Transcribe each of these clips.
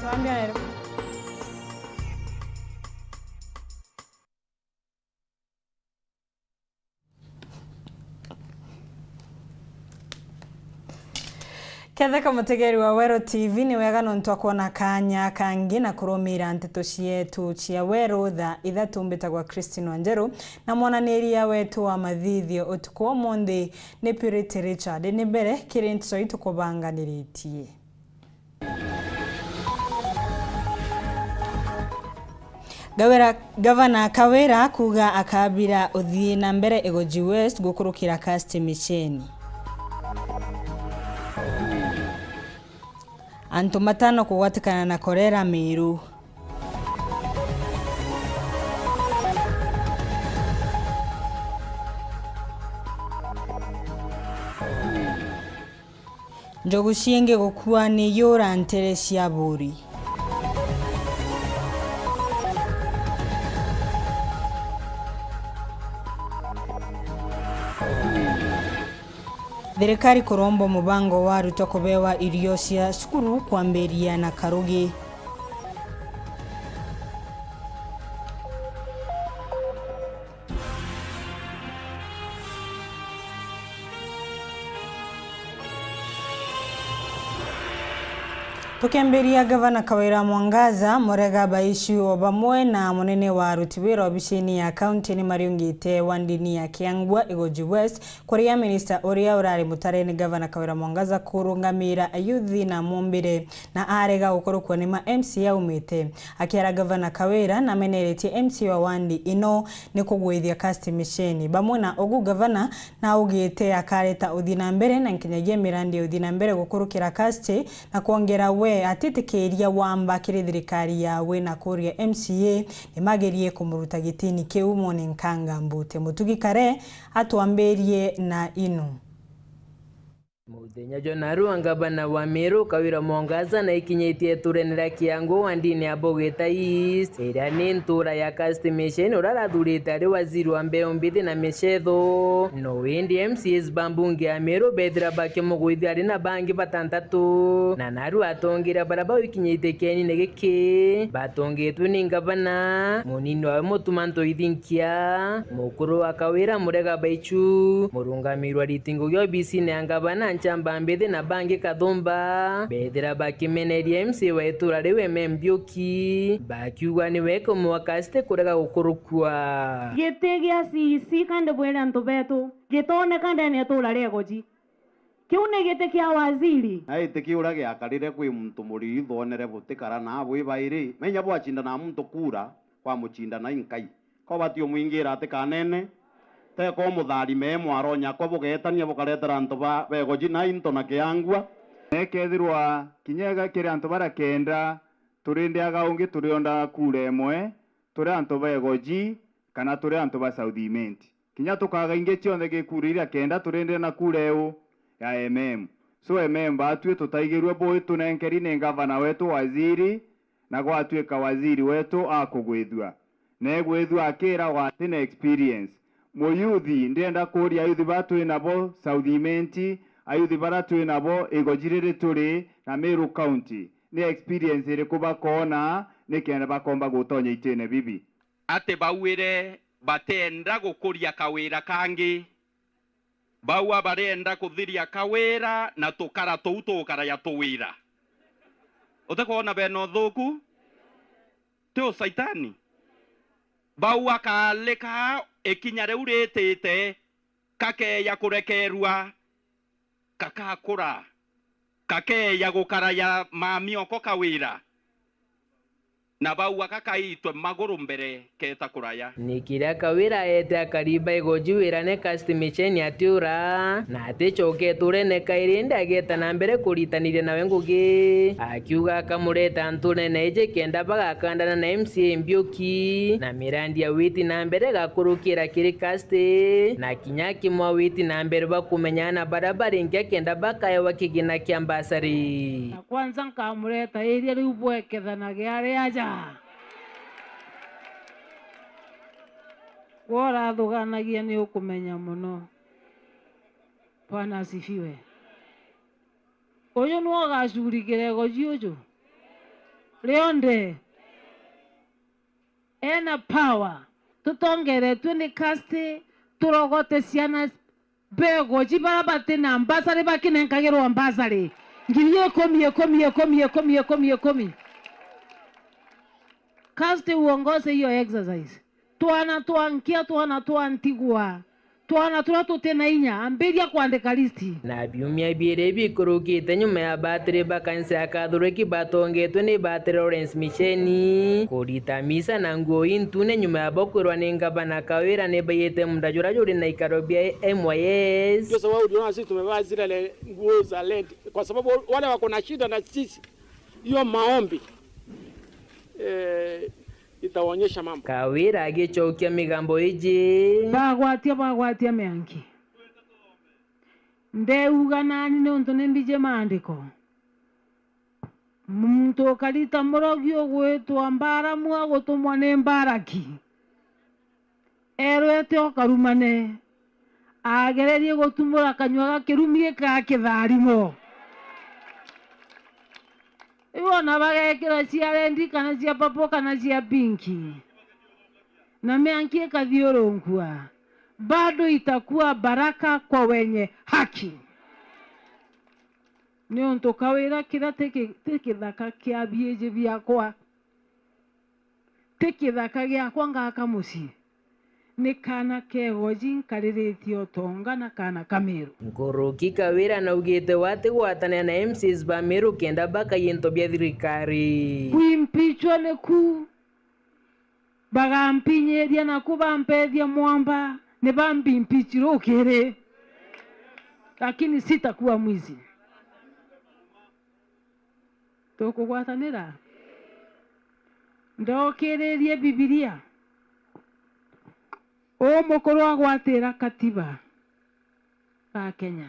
Tuambie. Ketheka mutegeri wa Weru TV ni wega no ntwakuona kanya kangi na kurumira Nteto cietu cia Weru Thaa Ithatu mbitagwa WANJERU na mwananiria wetu wa mathithio utuku wa mundi ni URETERI ni mbere kiri Nteto itukubanganiritie. Gavana Kawira kuga akabira uthie na mbere Egoji West gukurukira cast misheni. Antu matano kugwatikana na korera Meru. Njogu cienge gukua ni yura ntere cia buri. Thirikari kurombo mubango wa Ruto kubewa irio cia cukuru kwambiria na Karugi. Tukemberia Gavana Kawira Mwangaza Murega baishu obamwe na munene wa rutiwira obishini ya county ni mariungite wandini ya Kiangwa Egoji West kuria minister uria urari mutareni Gavana Kawira Mwangaza kurungamira ayuthi na mumbire na arega gukorukwo ni ma MC yaumite akiara Gavana Kawira na meneretie MC wa wandi ino ni kugwithia cast misheni bamwe na ogu Gavana na ugite akareta uthina mbere na nkinyagia mirandi uthina mbere gukurukira cast na kuongera we atitekeria wamba kiri thirikari yawe na kuria MCA nimagerie kumuruta gitini kiu mone nkanga mbute mutugikare atuamberie na inu. Muthenya Jonaru angabana wa Meru Kawira Mwangaza na ikinyitie turenera Kiango wandini abogeta East ira ni ntura ya customation urarathurite ari waziri wa mbeo mbithi na michetho no indi MCs bambunge ya Meru bethira bake mugwithi ari na bangi batantatu na naru atongira baraba ikinyitie keni negiki batongitwe ni ngabana munini wa mutumanto ithinkia mukuru wa Kawira Murega baichu murungamirwa ritingo gyo BC ne angabana nchamba mbethe na bangi kathumba bethira bakimeneria MC wa itura riwe membioki bakiugwa ni weko mwakaste kurega gukurukwa gitegia CC kande bwele antu betu gitone kande ni itura Egoji kiune gite kia waziri ai tekiura gia karire kwi muntu muri thonere butikara na bwi bairi menya bwachinda na muntu kura kwa muchinda na inkai ko batio mwingira atikanene te ko muthari me mwaronya ko bugetania bukaretera antu ba Egoji na into na Kiangwa nekethirwa kinyega kiri antu bara kenda turinde agaungi turionda kure emwe turi antu ba Egoji kana turi antu ba Southiment kinya tukaga inge cionde gikurira kenda turinde na kure eu ya so batue tutaigirwe boy tunenkeri ne gavana wetu waziri na gwatuika waziri wetu akugwithua negwithua akira wa tine experience muyuthi ndenda kuria ayuthi batu nabo Southiment ayuthi baratu nabo Egojirire turi na Meru County ni experience iri kubakona ni kenda bakomba gutonya itene bibi ate bawire batenda gukuria Kawira kangi bawa barenda kuthiria Kawira na tukara tukara ya tuwira utakona beno thuku tio saitani bawa kaleka ekinya reu ritite kakeya kurekerua kakakura kakeya gukaraya mamioko Kawira na baua kakaitwe maguru mbere keta kuraya nikira Kawira ete akariba Egoji wira ne customation atiura na atechoke ture ne kairinda ageta na mbere kuritanire na wengugi akiuga akamureta antune na eje kenda bagakandana na MCA mbioki na mirandi ya witi na mbere gakurukira kiri kaste na kinyaki mwa witi na mbere bakumenyana barabara ingia kenda bakaya wakigina kiambasari na kwanza nkamureta iria riu bwekethana giare aja wora thuganagia ni ukumenya muno Bwana asifiwe uyu no gacurigire Egoji uju Leonde ena power tutongere twene kaste turogote siana bego jibarabate na mbasare bakine nkagero ambasare ngiriye komi kaste uongoze hiyo exercise tuana tuantigua tuana tena inya amberia kuandika listi na biumia biere bikurukite nyuma ya battery bakansi akathureki batongetwe ni battery Lawrence Misheni kurita misa na nguo intune nyuma ya bokwirwa ni ngabana kawira ni bayete mundajura juri na ikaro bia MYS. Ndio sababu tunaona sisi tumevaa zile nguo za LED kwa sababu wale wako na shida na sisi hiyo maombi itaonyesha mambo. Kawira agichokia migambo iji bagwatia meanki ndeuga nani nonto nembije maandiko muntu kalita morogio gwetwa mbara mwa gutumwa ne mbaraki erwete okarumane agererie gutumura kanywa gakirumie ka kitharimo iwona bagekira cia rendi kana cia papo kana cia pinki na meankie kathiurungua bado itakuwa baraka kwa wenye haki. Nionto kawira kira teke thaka kia bieje biakwa teke thaka giakwa ngaka muci ni kana kegoji nkariritio tonga na kana Kameru. Nguruki Kawira na ugite wate gwatana na MCs ba Meru kenda baka yento bia thirikari kuimpichwa neku bagampinyeria na kubampedia mwamba ne bambimpichiro kere lakini sitakuwa mwizi tukugwatanira ndokererie Biblia mukuru agwatira katiba ka Kenya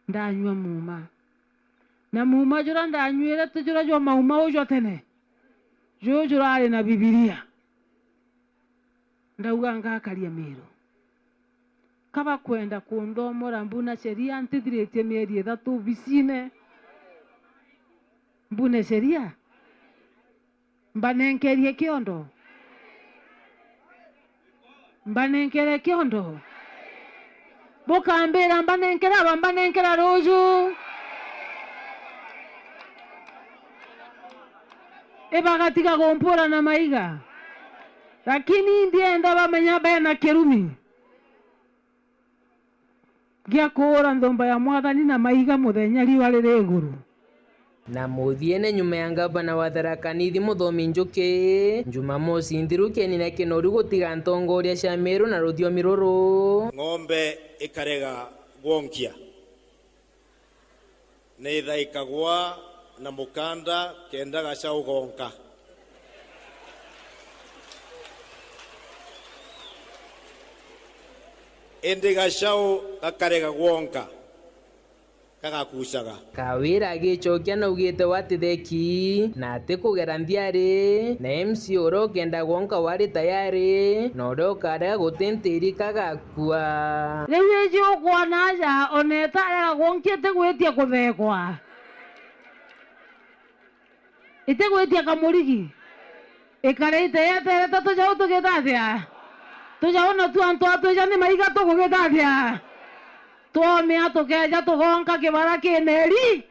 ndanywa muma na muma jura ndanywire tujura jo mauma ujo tene jura ari na Biblia ndauga ngakaria Meru kaba kwenda kundomora mbuna sheria ntithirĩtie mĩeri 3 vicine mbune sheria mbanenkerie kiondo mbanenkere kiondo bukambira mbanenkera roju ebagatiga gompora na maiga lakini ndienda bamenya bena kirumi gia kura ndomba ya mwathani na maiga muthenya riwa riri iguru na muthiene nyuma ya ngabana wa Tharaka Nithi Muthomi Njuki Jumamosi nthirukeni na kinoru gutiga ntongoria cia Meru na ruthiomi ruru ng'ombe ikarega gwonkia ni thaikagwa na mukanda kenda gacaũ gonka indi gacaũ gakarega gwonka kagakucaga. Kawira agichokia na ugite watitheki na ati kugera nthiari na MC oro kenda gwonka wari tayari na oro karega gutintiri kagakua riu eji ukwonaja oneta arega gwonkiete gwitia kuthekwa ite gwitia kamurigi ikareite yeterete tujau tugitathia tujaona tu antu atuja ni maiga tugugitathia tuomia tukeja tugonka kibara kineri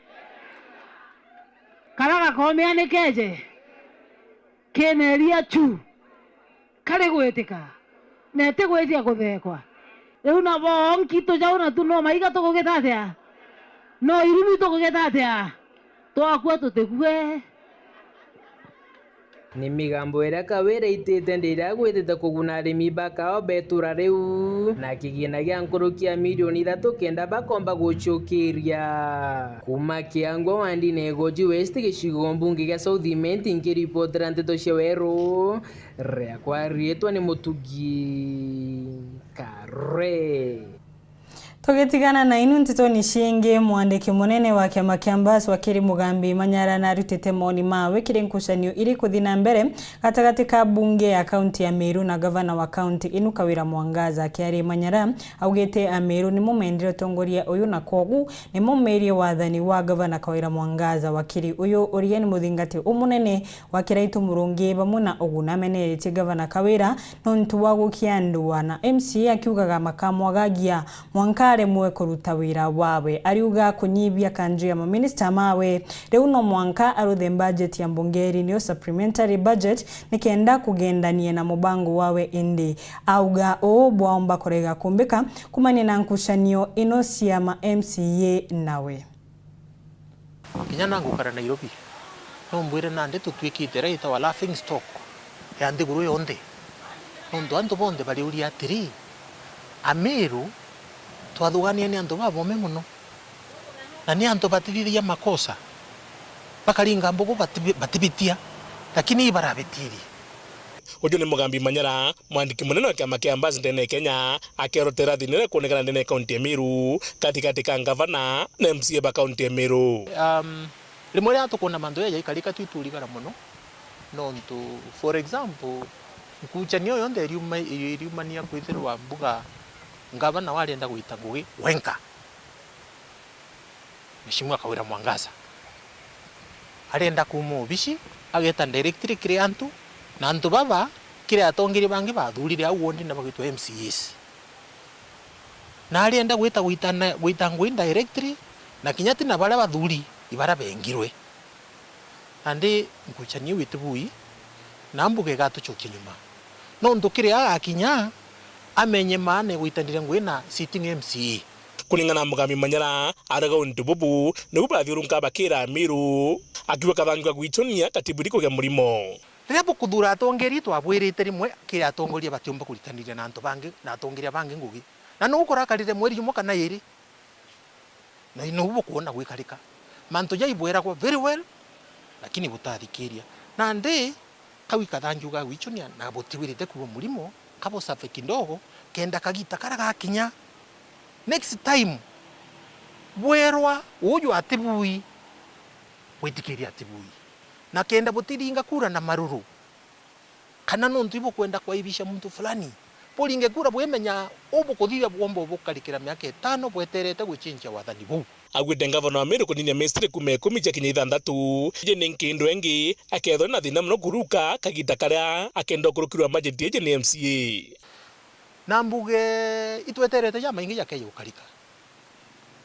karaga komia ni keje kineri achu kare gwitika nete gwitia kuthekwa riu na bonki tujaona tu no maiga tugugitathia no irumi tugugitathia twakua tutikue ni migambo ĩrĩa Kawira itĩte ndĩrĩa gwĩtĩte kũguna arĩmi bakao betura rĩu na kĩgĩna gĩa nkũrũkia milioni 3 kenda bakomba gũcũkĩria kuma Kĩangwa Wandi na Egoji West gĩcigo mbunge gĩa Southiment ngĩripotera Nteto cia Weru rĩakwa rĩtwa nĩ Mũtugi Kare. Tugitigana na inu Nteto nishinge mwandiki munene wa kiama kia Mbas Wakiri Mugambi Manyara na rutete moni mawe kiri nkushanio iri kuthina mbere gatagati ka bunge ya kaunti ya Meru na gavana wa kaunti inu Kawira Mwangaza kiari Manyara augete a Meru ni mumendire tongoria uyu na kogu ni mumerie wathani wa gavana Kawira Mwangaza. Wakiri uyu uriye ni muthingati umunene wa kiraitu murungi bamuna oguna menerete gavana Kawira nontu wa gukiandua na MC akiugaga makamwagagia Mwankare mwe kuruta wira wawe ariuga kunyibia kanju ya maminista mawe riu no Mwanka aruthe budget ya mbungeri niyo supplementary budget nikenda kugendanie na mubango wawe indi auga o bwaomba korega kumbika kumani na nkushanio ino siama MCA nawe kinyana ngukara Nairobi no mbwire na Nteto twikite raita wa laughing stock ya ndiguru yonde ndo andu bonde bali uri atiri Ameru twathugania ni andu babome muno na ni andu batithithia makosa bakaringa mbugu batibitia lakini barabitiri. Uju ni Mugambi Manyara mwandiki munene wa kiama kia Mbas ndene Kenya akerotera thinire kuonekana ndene kaunti ya Meru katikati ka gavana na MCA ba kaunti ya Meru. Rimwe ria tukona mandu ya ikarika twituligara muno nontu for example nkuchanio yonde iriumania kwithirwa mbuga gavana walienda guita ngugi wenka Mheshimiwa Kawira Mwangaza alienda kumubishi ageta directory kire antu na antu baba kire atongiri bangi bathurire au wondi na bagitwa MCAs na alienda guita ngui directory na kinyati na bara bathuri ibara bengirwe andi nkuchani witubui na mbuge gatuchokie nyuma no ndukire akinya amenye maane guitandire ngui na sitting MCA kulingana na Mugambi Manyara araga untububu nubu bathiurunka bakira Meru akiwa kathangwa gwitonia katiburi kugia murimo riria bukuthura atongeri twabwirite rimwe kira atongoria batiumba kuritanire na antu bangi na atongeria bangi ngugi na no ukora karire mweri umwe kana iri na ino kuona gwikarika mantu jaibwera kwa very well lakini butathikiria na ndi kawi kathanjuga gwichonia na botiwirite kuwa murimo kabo safe kindogo kenda kagita karaga kinya next time bwerwa uju atibui witikiria atibui na kenda botiringa kura na maruru kana no ntibo kwenda kwaibisha mtu fulani polinge kura bwemenya obo kuthira bwombo bukarikira miaka 5 bweterete gwichinja wathani bu agwite gavana wa Meru kuninia ministry kume kumija kinya 6 je ni nkindu engi akethwa na thina muno kuruka kagita karia akenda kurukirwa budget je ni MCA na mbuge itweterete jama ingi yake yukarika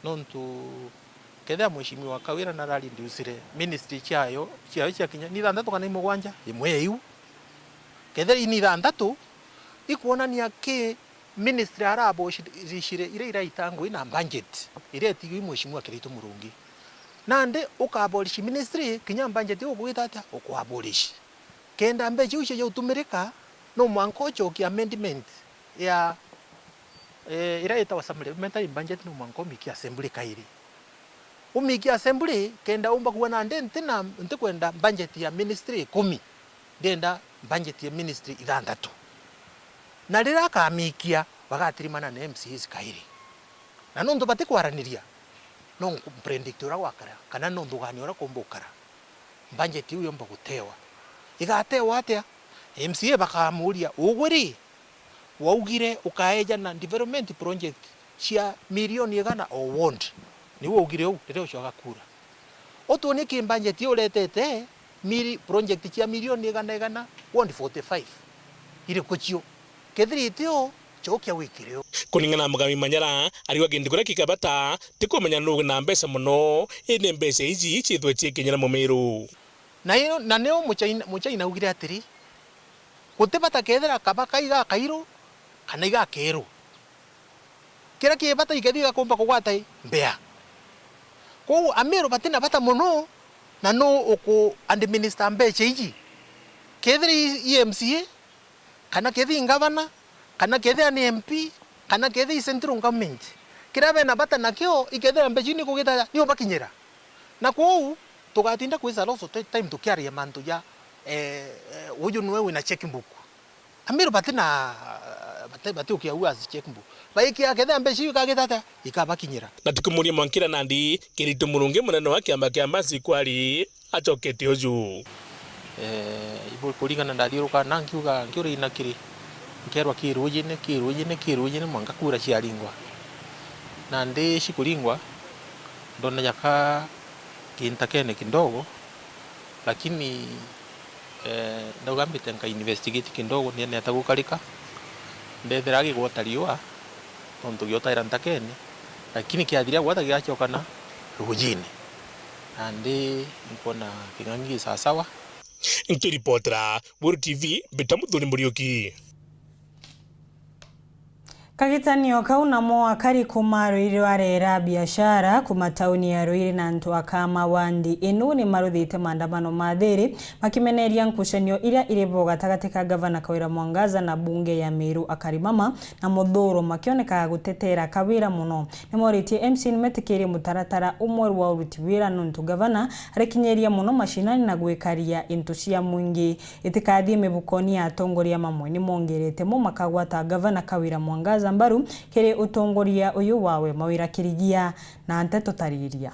nontu ketha Mheshimiwa Kawira na rali ndiusire ministry chayo cia kinya ni 6 kana 7 imwe yu ketha ni 6 ikuonania ke ministry arabo shire ire iraitango ina budget ire tigi Mheshimiwa Kirito Murungi nande ukabolish ministry kinya budget ukugita ata ukabolish kenda mbeje uche yo tumirika no mwanko choki amendment ya iraita wa supplementary budget no mwanko miki assembly kairi umiki assembly kenda umba kuona ndente na ntekwenda budget ya ministry 10 ndenda budget ya ministry 6 na rira kamikia bagatirimana na MCAs kairi na nondo bate kwaraniria no predictora wakara kana nondo ganiora kombokara budget uyo mba gutewa igatewa atia MCA bakamuria ugwiri waugire ukaeja na development project cia milioni igana o wond niwe ugire u rero cyo gakura otone ki budget uretete project cia milioni igana wond 45 ire kuchio kethritio chokia wikireo kuningana na Mugambi Manyara ariwa gindigura kikabata tikumenya nugu na mbesa muno ine mbesa iji chithwe kinyana mu Meru na neo muchaina ugire atiri kutebata kethera kabaka iga kairo kana iga kero kira kibata igethira kumba kugwata mbea ko Ameru batina bata muno na no uku administer mbeche iji kethiri MCA kana kethi ngavana kana kethi ni MP kana kethi central government kirabe na bata nakyo ikethera mbejini kugita niyo bakinyera na ko tugatinda kwisa loso time tukiaria mantu ya uyu nwe wina checkbook Ameru batina bati ukiaua checkbu baiki yake thambe ciu kagitata ikabakinyira na tikumuria Mwankira Nandi kiritu murungi munene wa kiamba kia Mbasi kwari acokete uju ibo kuringana ndathiuruka na nkiuri na kiri nkerwa kirujine mwanga kura ciaringwa na ndi cikuringwa ndona yaka kintakene kidogo lakini ndagambite nka investigate kidogo ni atagukarika ndethera gigwata riwa tontu giotaira ntakene lakini kiathiria gwata giachokana rujine andi nkona kingangi sawa nkiripotera Weru TV Betamuthoni Muriuki. Kagitanio kau namo akari kuma Ruiri warera biashara kuma tauni ya Ruiri na ntu akama wandi inu ni maruthite maandamano mathiri makimeneria nkushanio iria iribo gatagati ka gavana Kawira Mwangaza na bunge ya Meru Akarimama na Muthuro makioneka gutetera kawira muno nimoritie MC nimetikiri mutaratara umwe wa uruti wira nuntu gavana arekinyeria muno mashinani na gwikaria into cia mwingi itikathie mibukoni ya atongoria mamwe ni mongerete mu makagwata gavana Kawira Mwangaza mbaru kiri utongoria uyu wawe mawira kirigia na Nteto tariria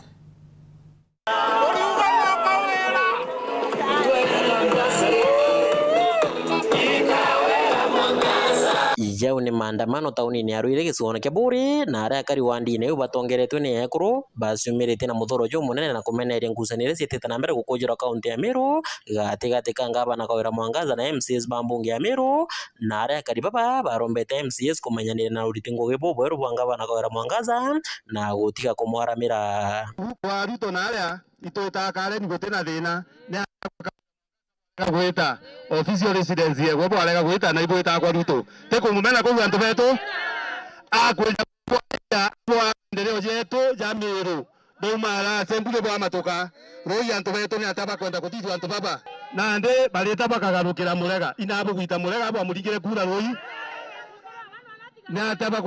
Ijau ni maandamano tauni ya Ruiri gicigono kia Buri na aria akari wandi ne batongeretwe ni ekuru basumirite na Muthuro jo munene na kumeneria ngucanire ciitite na mbere gukujira kaunti ya Meru gati ka gavana Kawira Mwangaza na MCs bambunge ya Meru na aria akari baba barombete MCs kumenyanira na uriti ngugi bweru bwa gavana Kawira Mwangaza na gutiga kumwaramira Ruto na aria itutaka ni gutina thina gwita official residence ye gwo bwarega gwita na ibwita kwa Ruto te kumumena kwa antu betu akwenda kwa ndereo jetu ja Meru bomara sembule bwa matoka roi antu betu ni ataba kwenda kutitu antu baba na nde baleta bakagarukira murega inabo gwita murega abo amurigire kura roi na ataba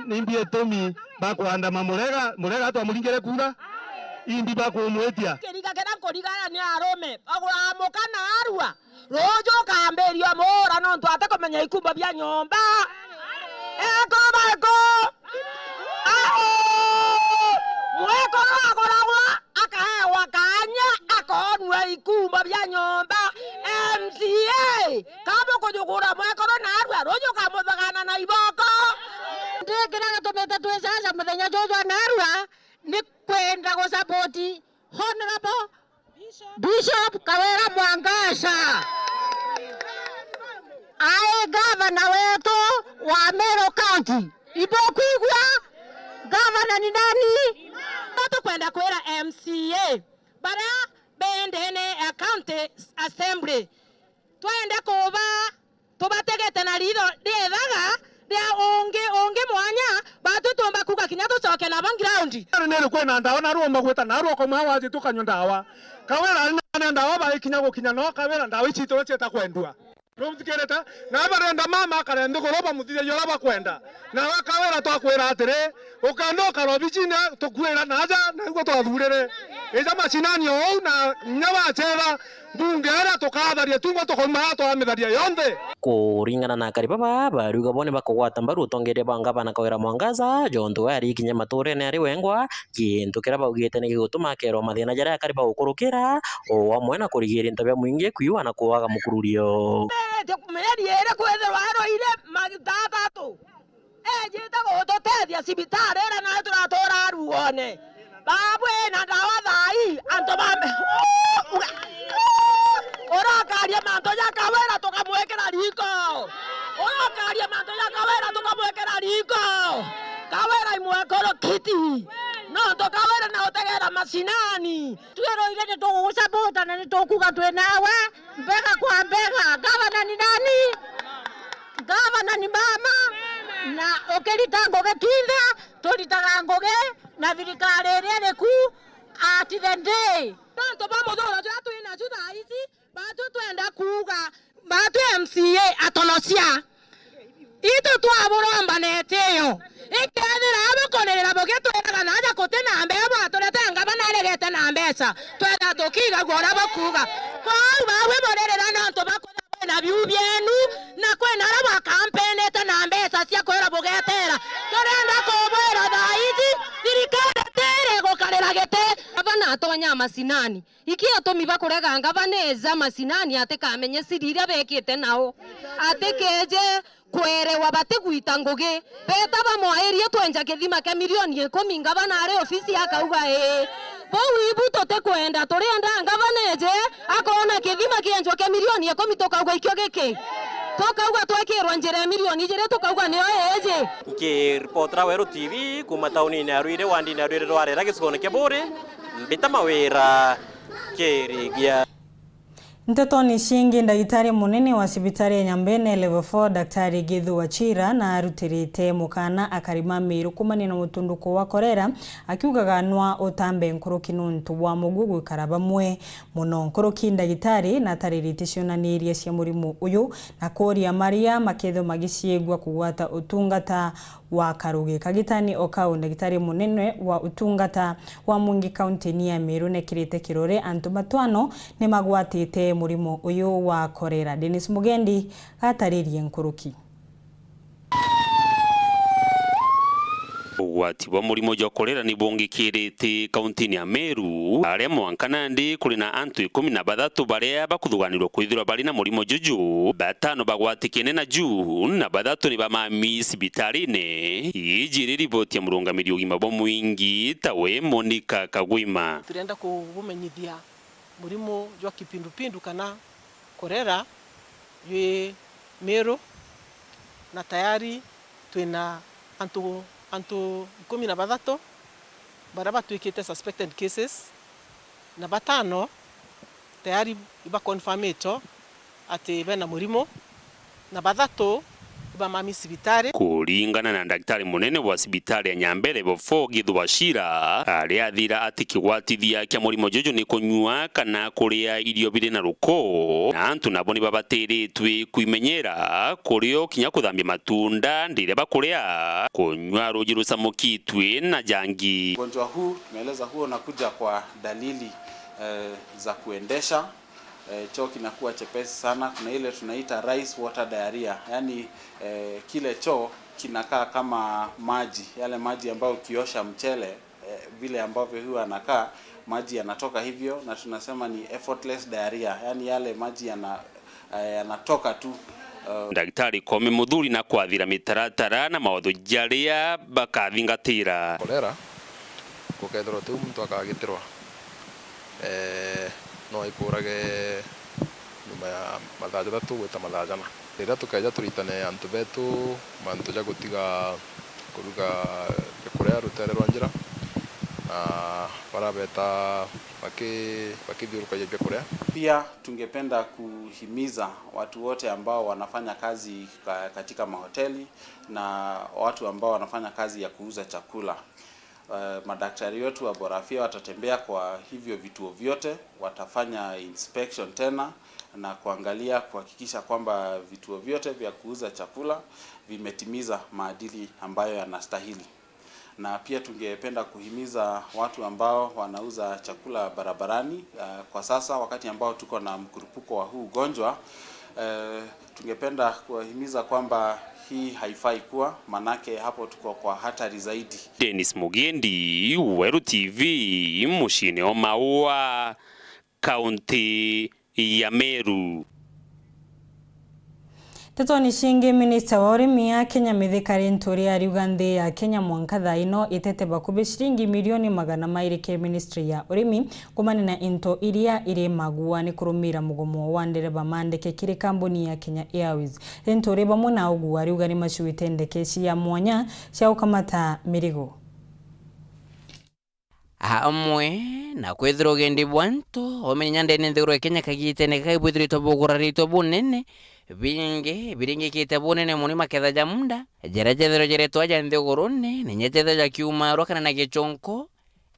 ni mbie tomi bakwanda murega atu amurigire kura imbi bakumwetia kiriga kera korigana ni arome aguramuka na arua rojo kamberio mora no ntwate kumenya ikumba bya nyomba eko mweko agoragwa akahewa kanya akonwe ikumba bya nyomba MCA kabo kujugura mweko na arua rojo kamuthagana na iboko ndekera tumete twesasa muthenya jojo na arua ni kwenda go support Honorable Bishop Kawira Mwangaza ae gavana wetu wa Meru County ibokwigwa gavana ni nani watu kwenda kwera MCA bara bendene county assembly twende kuba tubategete na rido dethaga dia onge mwanya batu tomba kuka kinyato soke na background nene kwena ndawa na ruo magweta na ruo komwa waje tukanyo ndawa Kawira na ndawa ba ikinyago kinyano Kawira ndawa ichito cheta kwendwa rumtikereta na barenda mama karendo goroba mutire yora bakwenda na Kawira twakwira atire ukanoka robijine tukwira naja nago twathurire eja machinani o na nyaba chera bunge ara tukatharia tungo tukoma twamitharia yonthe kuringana na akari baba baruga bone bakugwata mbaru utongeria bwa gavana Kawira Mwangaza jonto ari kinya mature ne ari wengwa kintu kira baugite ni gigutuma kero mathina jaria akari bagukurukira o amwe na kurigiria ntabya mwingi kwiwa na kuwaga mukururio kumeriere kwetherwa aroire magitatu ejita gututethia cibitari ira na turatura ruone babwe na ndawa thai anto bambe urakaria manto ya Kawira tukamwekera riko urakaria manto ya Kawira tukamwekera riko Kawira imwekoro kiti no to Kawira na utegera masinani twero ile tugusapota na nitukuga twe nawe mbega kwa mbega gavana ni nani gavana ni mama na ukirita ngoge kitha turitaga ngoge na thirikari iri ku at the day tonto ba Muthuro jatu ina juda hizi batu twenda kuga batu MCA atonosia ito twaburomba neteyo ikethira abakonerera boge twega naja kutena mbeba turete ngabana aregete na mbesa twenda tukiga gora bakuga kwa bawe borerera nanto bakoda na biu byenu na kwena aba campaign eta na mbesa masinani ikio tomiba kurega ngaba neza masinani atekamenye sirira bekite nao atekeje kwerewa bategwita ngugi beta bamwaerie twenja kithima ke milioni 10 ngaba nare ofisi akauga ibu tote kwenda turienda ngaba neje akona kithima kienjwa ke milioni 10 tokauga ikio giki tokauga twekirwa njira milioni jire tokauga niyo eje ki reporter Weru TV kuma tauni ni aruire wandi ni aruire rware gicigone kia bure mbita mawira kirigia. Nteto ni shingi ndagitari munene wa sibitari ya Nyambene level 4 Daktari Githu Wachira na arutirite mukana akarima miru kumani na mutunduko wa korera akiugaga nwa utambe nkoroki nuntu wa mugugu karabamwe muno nkoroki ndagitari na taririticionanirie cia murimu uyu na koria Maria maketho magiciegwa kugwata utungata wa Karuge kagitani okau ndagitari munene wa utungata wa Mungi County ni ya Meru nekirite kirore antu matwano ni magwatite murimo uyu wa korera. Dennis Mugendi ataririe nkuruki. Ugwati wa murimo jo korera ni bongikirite kaunti ya Meru aria mwankanandi kuri na antu 13 baria bakuthuganirwo kwithirwa bari na murimo juju batano bagwatikene na June na bathatu ni bamami sibitarine ijiri riboti ya murungamiri ugima bo mwingi tawe Monica Kagwima. Turenda kubumenyithia murimo jwa kipindupindu kana korera ywe Meru na tayari twina antu 13 baraba tuikite suspected cases na batano tayari iba confirmato ati bena murimo na bathatu iba mami sibitari. Kuringana na daktari munene wa sibitari ya Nyambere Level 4 Githu Wachira aria thira ati kigwatithia kia murimo juju ni kunyua kana kuria irio bire na ruko na antu nabo ni babateretwe kuimenyera kurio kinya kuthambia matunda ndire bakuria kunywa ruji rusamukitwe na jangi. Ugonjwa huu tumeeleza huo unakuja kwa dalili za kuendesha choo kinakuwa chepesi sana. Kuna ile tunaita rice water diarrhea, yani kile choo kinakaa kama maji, yale maji ambayo ukiosha mchele vile ambavyo huwa anakaa maji yanatoka hivyo, na tunasema ni effortless diarrhea, yani yale maji yanatoka tu. Daktari Kome Muthuri na kwathira mitaratara na mawatho jaria bakathingatira kolera gukethirwo tu muntu akagitirwa no ikurage nyuma ya mathaja thatu gwita mathajana rira tukeja turitane antu betu mantu ja gutiga kuruga kuria rutere rwa njira na barabeta bakithiuruka ya kuria. Pia tungependa kuhimiza watu wote ambao wanafanya kazi katika mahoteli na watu ambao wanafanya kazi ya kuuza chakula. Madaktari wetu wa borafia watatembea kwa hivyo vituo vyote, watafanya inspection tena na kuhakikisha kwamba vituo vyote vya kuuza chakula vimetimiza maadili ambayo yanastahili. Na pia tungependa kuhimiza watu ambao wanauza chakula barabarani, kwa sasa wakati ambao tuko na mkurupuko wa huu ugonjwa, tungependa kuwahimiza kwamba hii haifai kuwa, manake hapo tuko kwa hatari zaidi. Dennis Mugendi, Weru TV, mushine o Maua, kaunti ya Meru. Nteto ni shingi minista wa urimi ya Kenya mithikari nturi ya Uganda ya Kenya mwanka thaino itete bakubi shilingi milioni 200 ke ministry ya urimi kumani na into iria iri magua ni kurumira mugomo wa ndereba mandeke kiri kambuni ya Kenya Airways nturi bamwe na ugua riuga ni mashuite ndeke cia mwanya cia ukamata mirigo hamwe na kwithira ugendi bwanto omenya ndene nthiguru ya Kenya kagitene kaibwithirito bugurarito bunene bingi biringikite bunene muni maketha ja munda jerejethero jeretwa ja nthigurune ninyetetha ja kiuma rokana na gichonko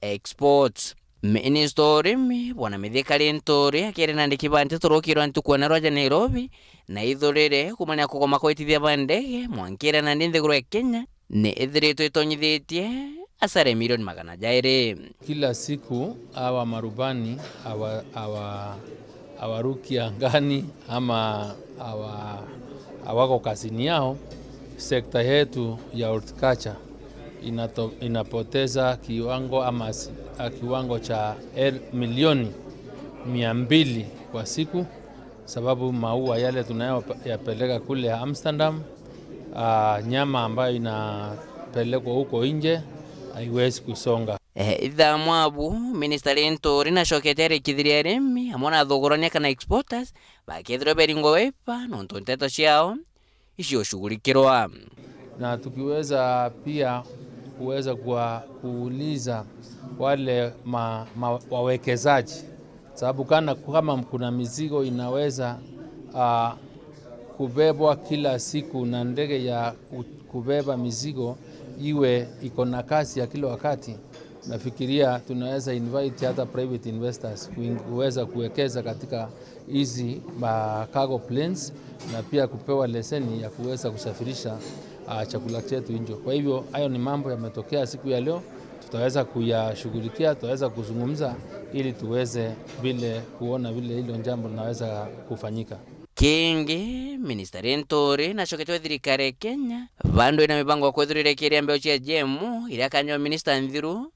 exports ministry mi bwana mithikari ntori akire na ndikibante turokirwa ntukuona roja Nairobi na ithurire kumanya kugoma kwitithia bandege mwankira na nthiguru ya Kenya ni ithirito itonyithitie asare milioni 200. Kila siku hawa marubani hawaruki angani ama hawako kazini yao. Sekta yetu ya horticulture inapoteza kiwango cha milioni 200 kwa siku, sababu maua yale tunayoyapeleka kule Amsterdam, nyama ambayo inapelekwa huko nje haiwezi kusonga. Ithaa mwabu minister Nteto na shoketeri kithiria remi amona thogorania kana exporters bakethiro beringo wepa no Nteto ciao icio shughulikirwa, na tukiweza pia kuweza kuuliza wale wawekezaji, sababu kama kuna mizigo inaweza kubebwa kila siku na ndege ya kubeba mizigo iwe iko na kasi ya kila wakati, nafikiria tunaweza invite hata private investors kuweza kuwekeza katika hizi cargo planes na pia kupewa leseni ya kuweza kusafirisha chakula chetu nje. Kwa hivyo hayo ni mambo yametokea siku ya leo, tutaweza kuyashughulikia, tutaweza kuzungumza ili tuweze kuona vile hilo jambo linaweza kufanyika. Kingi minister Nteto na shoketwa thirikari Kenya vandu ina mipango ya kwethurirekeria mbeo cia jemu ila kanyo minister Nthiru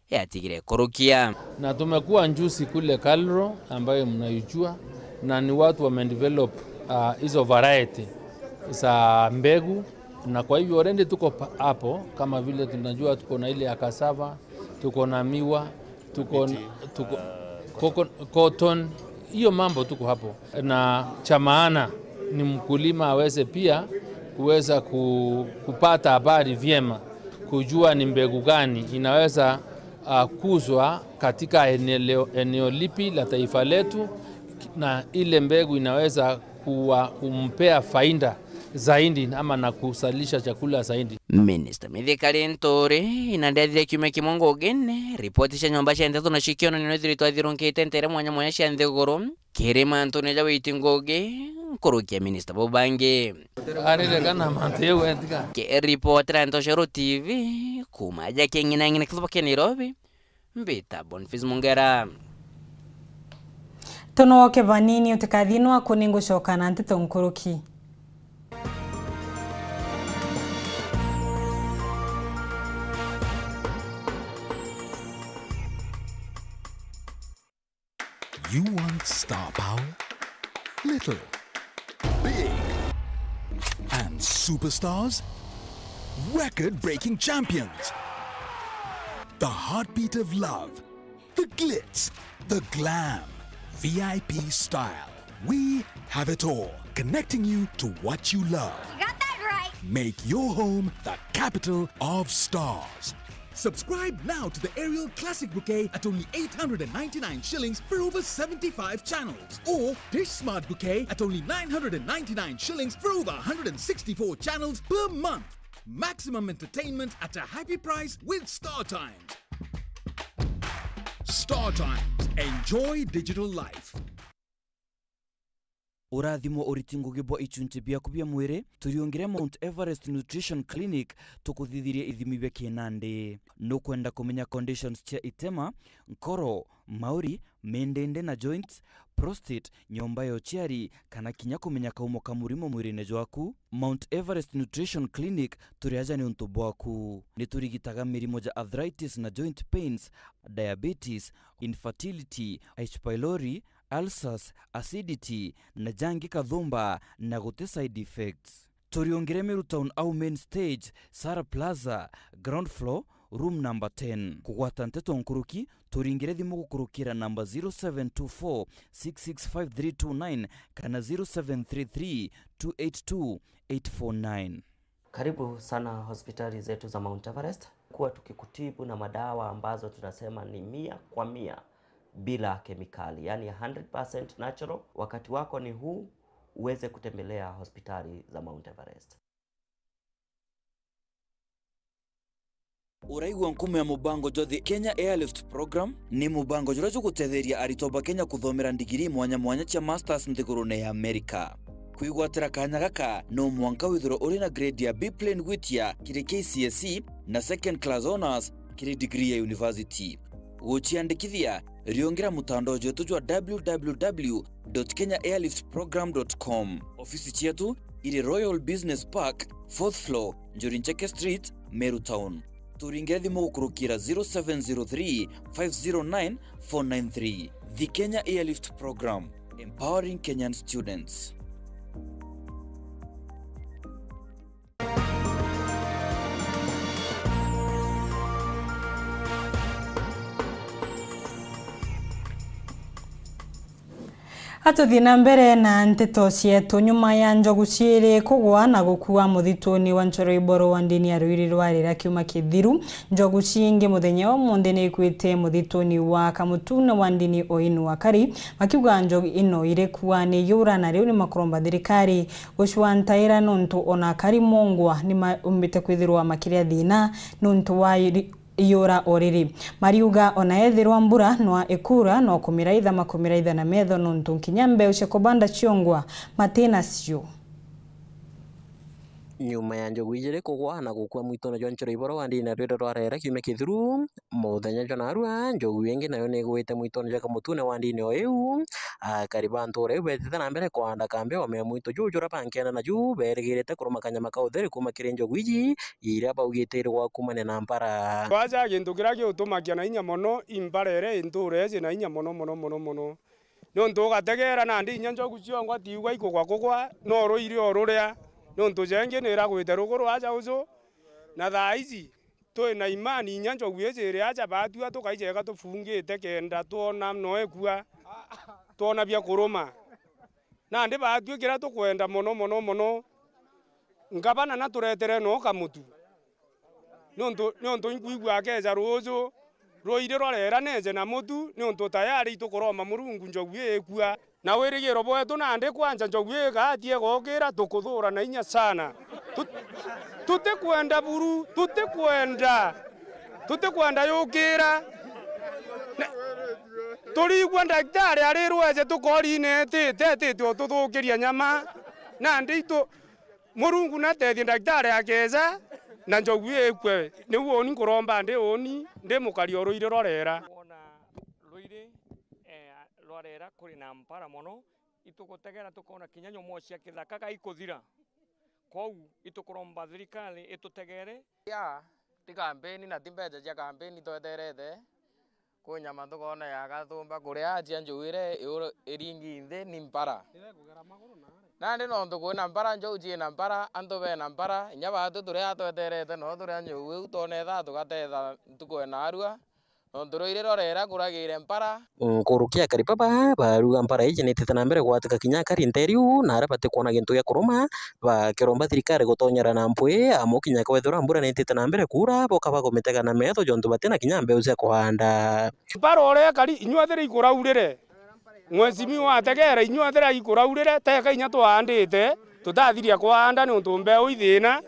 yatigire kurukia, na tumekuwa njusi kule Kalro ambayo mnaijua, na ni watu wamedevelop hizo variety za mbegu, na kwa hivyo already tuko hapo, kama vile tunajua tuko na ile ya cassava, tuko na miwa, tuko cotton, hiyo mambo tuko hapo. Na cha maana ni mkulima aweze pia kuweza kupata habari vyema, kujua ni mbegu gani inaweza kuzwa katika eneo lipi la taifa letu, na ile mbegu inaweza kumpea faida zaidi ama na kusalisha chakula zaidi. Minister Mithikari Nteto inandethire kiume kimongo gene ripoti cia nyomba cia Nteto na cikiono ni nithiri twathirunkite ntere mwanya cia nthiguru kirima Antoni ja witi ngogi kurukia minister bobangi arire kana mantewe etika ke report ra Ntoshero TV kumaja kengina kithoboke Nairobi mbita Boniface Mungera tunoke vanini utikathinwa kuningucoka na Nteto nkuruki. You want star power? Little, big, and superstars? Record-breaking champions. The heartbeat of love. The glitz. The glam. VIP style. We have it all. Connecting you to what you love. You got that right. Make your home the capital of stars. Subscribe now to the Aerial Classic Bouquet at only 899 shillings for over 75 channels. Or Dish Smart Bouquet at only 999 shillings for over 164 channels per month. Maximum entertainment at a happy price with Star Times. Star Times. Enjoy digital life. Urathimo uritingo gibwa ichunche biaku bia mwire turiongire Mount Everest Nutrition Clinic tukuthithirie ithimi bia kinande no kwenda kumenya conditions cia itema nkoro mauri mendende na joints prostate nyomba yo chiari kana kinya kumenya kaumo kamurimo mwirine jwaku Mount Everest Nutrition Clinic turiaja ni untu bwaku ni turigitaga mirimo ja arthritis na joint pains diabetes infertility H pylori ulcers, acidity, na jangi kathumba na gute side effects. Turiongere Meru Town au main stage, Sara Plaza, ground floor, room number 10. Kugwata Nteto nkuruki, turingire thimu gukurukira number 0724 665329 kana 0733 282 849. Karibu sana hospitali zetu za Mount Everest, kuwa tukikutibu na madawa ambazo tunasema ni 100% bila kemikali, yani 100% natural. Wakati wako ni huu, uweze kutembelea hospitali za Mount Everest. Uraigwa nkume ya mubango jothi Kenya Airlift Program ni mubango jurajo gutetheria aritoba Kenya kuthomera ndigiri mwanya cia masters nthigurune ya Amerika. Kuigwatira kanya gaka no mwanka withiro uri na grade ya B plane witia kiri KCSE na second class honors kiri degree ya university. Uchiandikithia riongera mutandao jetu jwa www.kenyaairliftprogram.com. Ofisi chetu ili Royal Business Park 4th floor Njorincheke Street, Meru Town. turinge thimu gukurukira 0703 509 493. The Kenya Airlift Program, empowering Kenyan students. Hatuthi na mbere na nteto cietu nyuma ya njogu ciiri kugwa na gukua muthituni wa Njoro Iboro wa ndini ya Rwiri rwarira kiuma kithiru. Njogu ciingi muthenya umuthi ni ikuite muthituni wa Kamutune wa ndini Oinu wa Kari makiuga njogu ino iri kuwa ni yura na riu ni makoromba thirikari gucwantaira nuntu ona Kari mongwa ni umbite kwithirwa makiria thina nuntu wa yura oriri mariuga ona ethirwa mbura no ekura no kumiraitha makumiraitha na metho nuntu nkinyambe ushekobanda chiongwa matena cio. Nyuma ya njogu ijiri kugwa na gukua mwitono jwa Njoro Iboro wa ndini ya Rwiri rwarira kiumia kithiru muthenya jwa narua njogu yengi nayo ni gwite mwitono jwa Kamutune wa ndini oyu kariba ntura iu betite na mbere kwanda kambe wa me mwito juju rapankena na ju berigirite kurumakanya makautheri kuma kiri njogu iji iria baugite gwa kumane na mpara waja gintu kiria giutumakia na inya mono imparere intura ezi na inya mono nontu ugategera na ndi inya njogu ciongwa tiugwa ikugwa kugwa no ruire oruria nontu jengi nira gwite ruguru aja ucu na thaa ici twina imani inya njogu iciri aja batua tukaijega tufungite kenda tuona no ekua tuona bia kuruma na ndi batua kira tukwenda mono ngabana na turetere no kamutu nontu inkuigua akeja ruju roire rorera neze na mutu nontu tayari tukuroma Murungu njogu ekua na wirigiro bwetu na ndi kwanja njogu igatie gokira tukuthura na inya sana tutikwenda buru tutikwenda yukira turigwa daktari arirweje tukorine tete tuthukiria nyama na ndi Murungu na tethie daktari akeza na njogu ekwe ni woni kuromba ndi oni ndi mukario ruire rorera rorera kuri na mpara mono itugutegera tukona kinyanyo mocia kithaka ga ikuthira kou itukuromba thirikari itutegere ya ti kampeni na timbeja cia kampeni tweterete kunyama tukona ya gathumba kuria acia njuire iringi nthi ni mpara na ndi no tukuna mpara njogu ciina mpara antu bena mpara inya batu turia tweterete no turia njugu tone Thaa tugatetha tukwena arua nonturoire rorera kuragire mpara nkurukia karipapa baruga mpara iji nitite na mbere gwatika kinya Kari nteriu na arapate kuona gintu gia kuruma bakiromba thirikari gutonyera na mpwi amukinya kwethura mbura nitite na mbere kura boka bagomitega na metho jontu batena kinya mbeu cia kuhanda mpara ore Kari inyuothere ikuraurire mwezimi wategera inyuothere ikuraurire teka inya twahandite tutathiria kuhanda nontu mbeu ithina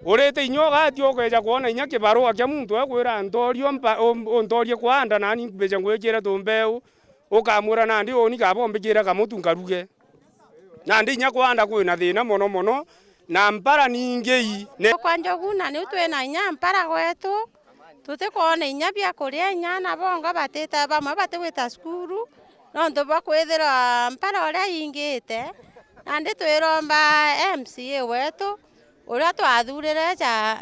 urete inyo gati okweja kuona inya kibarua kia muntu ekwira ntorie kuhanda nani mbeja ngwikire tumbeu ukamura nandi oni kabombikira kamutu ngaruge nandi inya kuhanda kwina thina mono na mpara ningi kwa njogu na ni twina inya mpara gwetu tutikona inya bia kuria inya na bongo batita bamwe batiwita skuru nontu bakwithira mpara uria ingite nandi twiromba MCA wetu uria twathurire